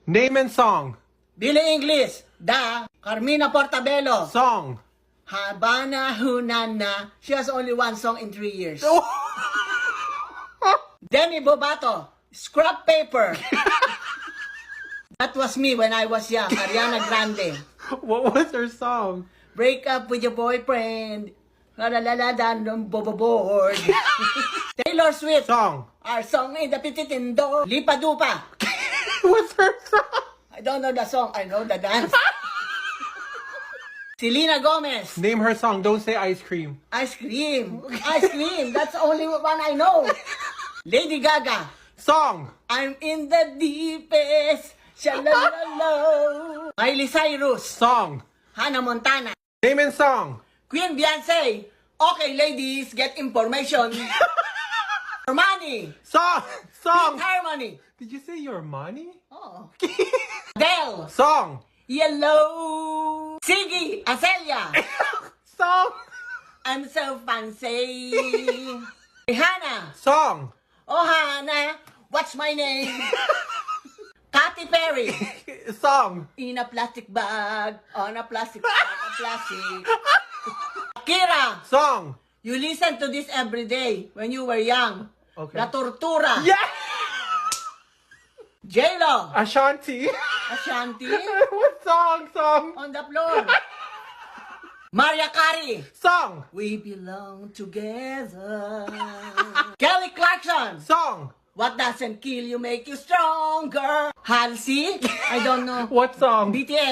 Name and song. Billie English. Da. Carmina Portabello. Song. Habana Hunana. She has only one song in 3 years. Demi Bobato. Scrap paper. That was me when I was young. Ariana Grande. What was her song? Break up with your boyfriend. La la la la la board. Taylor Swift. Song. Our song in the pititindo. Lipa Dupa. What's her song? I don't know the song. I know the dance. Selena Gomez. Name her song. Don't say ice cream. Ice cream. Ice cream. That's the only one I know. Lady Gaga. Song. I'm in the deepest. Shalalala. Miley Cyrus. Song. Hannah Montana. Name and song. Queen Beyonce. Okay, ladies, get information. Harmony. Song. Song. Harmony. Did you say your money? Oh. Adele. Song. Yellow. Siggy. Azelia. Song. I'm so fancy. Rihanna. Song. Oh, Hannah. What's my name? Katy Perry. Song. In a plastic bag. On a plastic bag. A plastic. Kira. Song. You listen to this every day when you were young. Okay. La Tortura. Yeah. J-Lo. Ashanti. Ashanti. What song? Song. On the floor. Mariah Carey. Song. We belong together. Kelly Clarkson. Song. What doesn't kill you make you stronger. Halsey. I don't know. What song? BTS.